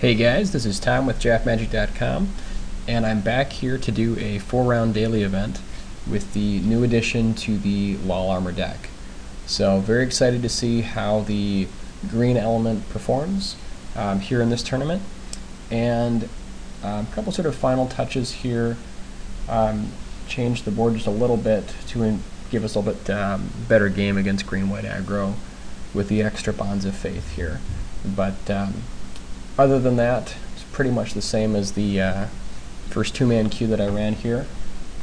Hey guys, this is Tom with draftmagic.com, and I'm back here to do a 4-round daily event with the new addition to the Lol Armor deck. So very excited to see how the green element performs here in this tournament, and a couple sort of final touches here. Change the board just a little bit to give us a little bit better game against green-white aggro with the extra Bonds of Faith here. But other than that, it's pretty much the same as the first two-man queue that I ran here,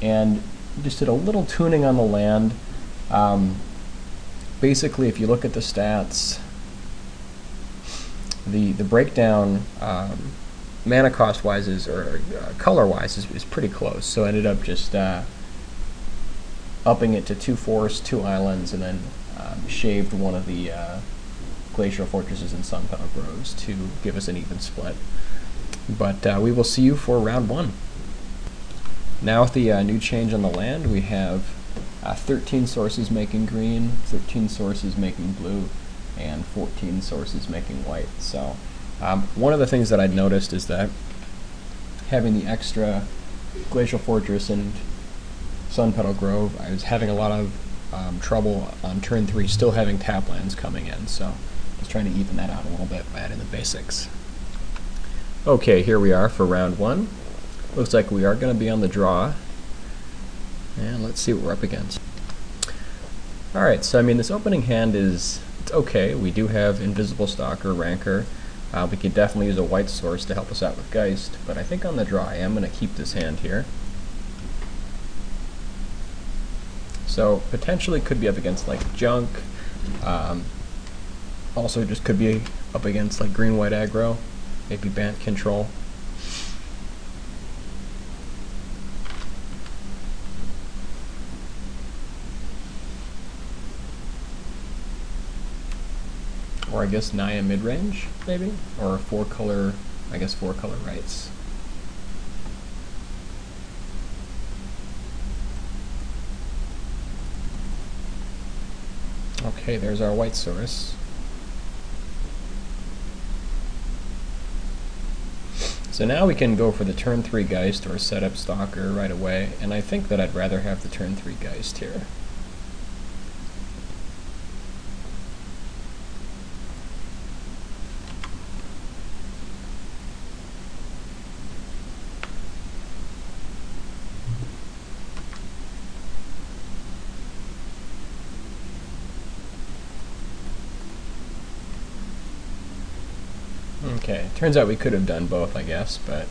and just did a little tuning on the land. Basically, if you look at the stats, the breakdown mana cost wise or color wise is pretty close. So I ended up just upping it to 2 forests, 2 islands, and then shaved one of the glacial fortresses and sun petal groves to give us an even split. But we will see you for round 1. Now with the new change on the land, we have 13 sources making green, 13 sources making blue, and 14 sources making white. So one of the things that I'd noticed is that having the extra glacial fortress and sun petal grove, I was having a lot of trouble on turn 3 still having tap lands coming in. So just trying to even that out a little bit by adding the basics. Okay, here we are for round 1. Looks like we are going to be on the draw. And let's see what we're up against. Alright, so I mean this opening hand it's okay. We do have Invisible Stalker, Rancor. We could definitely use a white source to help us out with Geist, but I think on the draw I am going to keep this hand here. So potentially could be up against like Junk. Also just could be up against like green-white aggro, maybe Bant Control. Or I guess Naya mid-range, maybe? Or 4-color, I guess 4-color Rites. Okay, there's our white source. So now we can go for the turn 3 Geist or set up Stalker right away, and I think that I'd rather have the turn 3 Geist here. Okay, turns out we could have done both, I guess, but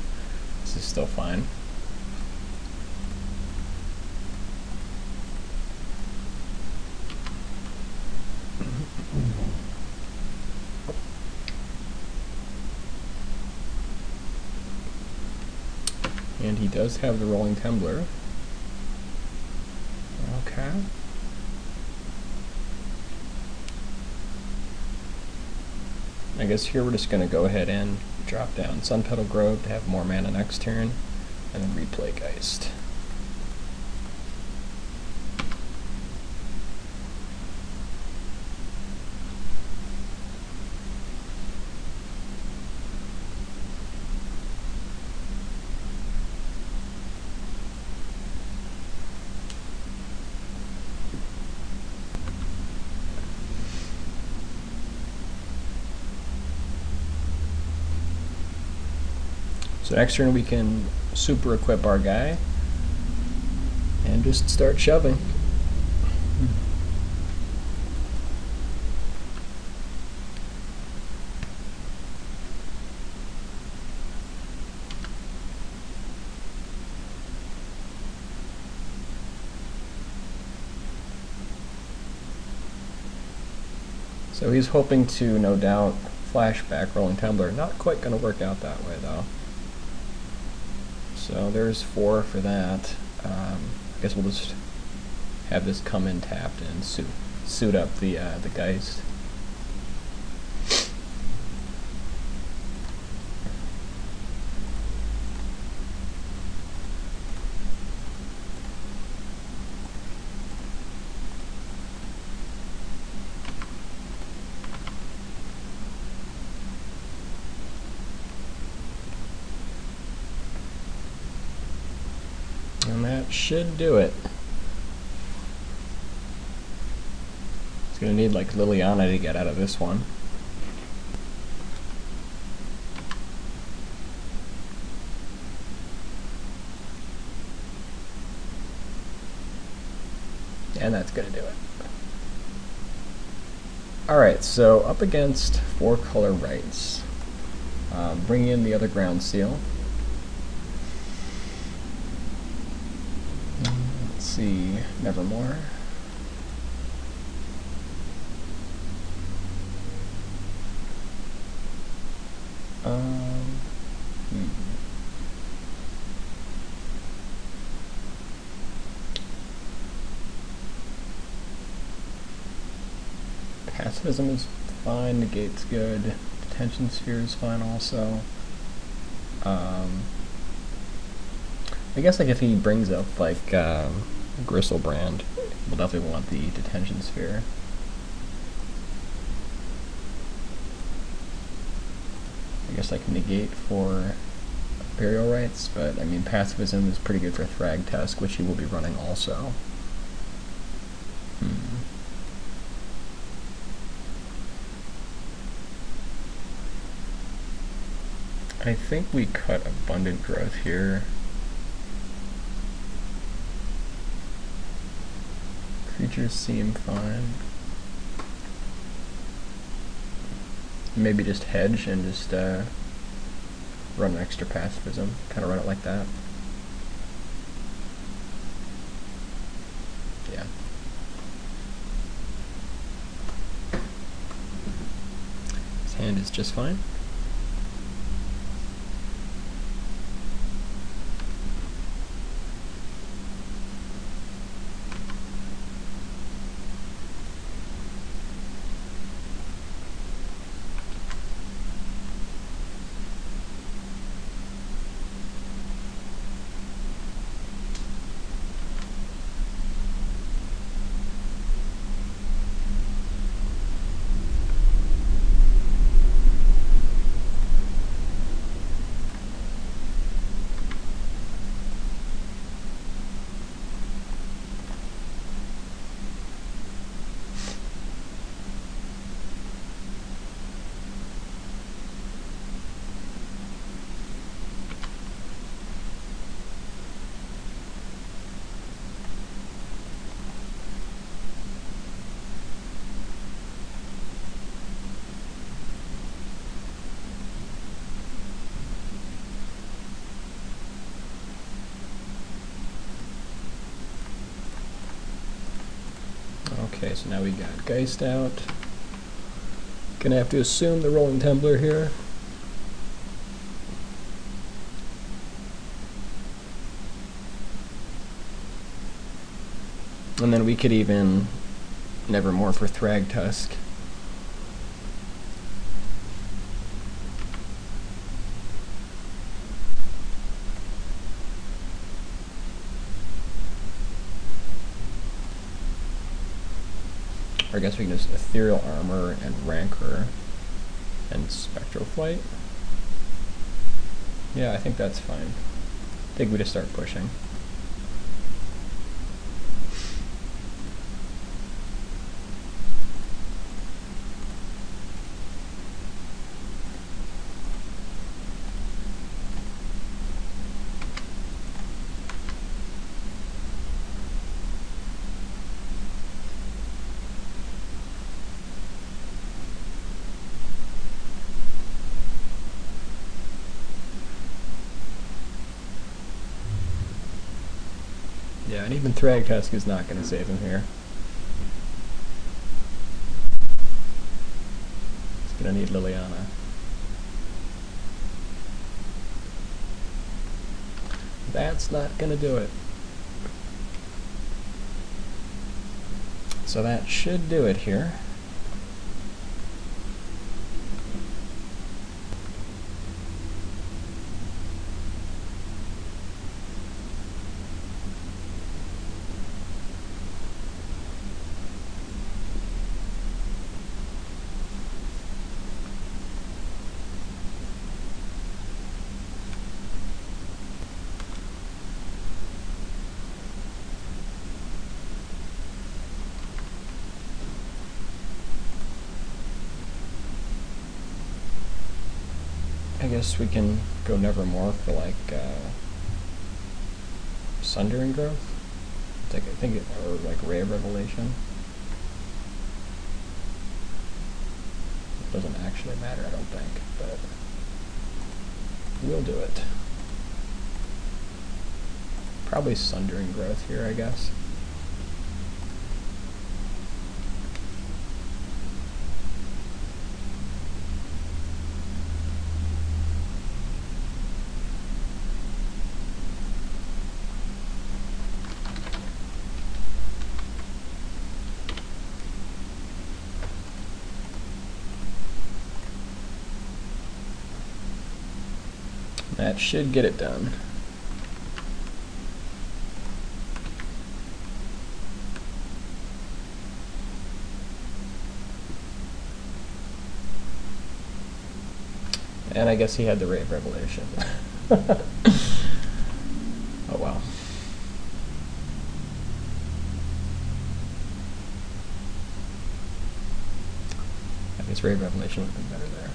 this is still fine. And he does have the Rolling Tumbler. Okay. I guess here we're just going to go ahead and drop down Sun Petal Grove to have more mana next turn, and then replay Geist. So next turn we can super equip our guy and just start shoving. So he's hoping to, no doubt, flashback Rolling Tumbler. Not quite going to work out that way though. So there's 4 for that. I guess we'll just have this come in tapped and suit up the Geist. that should do it. It's gonna need like Liliana to get out of this one. And that's gonna do it. Alright, so up against 4-color Rites. Bring in the other ground seal. Let's see, Nevermore. Pacifism is fine, Negate's good, Detention Sphere is fine also. I guess like if he brings up like Gristlebrand, we'll definitely want the Detention Sphere. I guess like Negate for Burial Rites, but I mean Pacifism is pretty good for Thragtusk, which he will be running also. I think we cut Abundant Growth here. Creatures seem fine. Maybe just hedge and just run an extra Pacifism. Kind of run it like that. Yeah. His hand is just fine. Okay, so now we got Geist out. Gonna have to assume the Rolling Templar here. And then we could even Nevermore for Thragtusk. Or I guess we can just Ethereal Armor and Rancor and Spectral Flight. Yeah, I think that's fine. I think we just start pushing. Yeah, and even Thragtusk is not going to save him here. He's going to need Liliana. That's not going to do it. So that should do it here. I guess we can go Nevermore for like Sundering Growth. It's like, I think or like Ray of Revelation. It doesn't actually matter, I don't think, but we'll do it. Probably Sundering Growth here, I guess. That should get it done. And I guess he had the Ray of Revelation. Oh well. I guess Ray of Revelation would have been better there.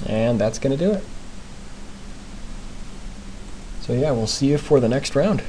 And that's going to do it. So yeah, we'll see you for the next round.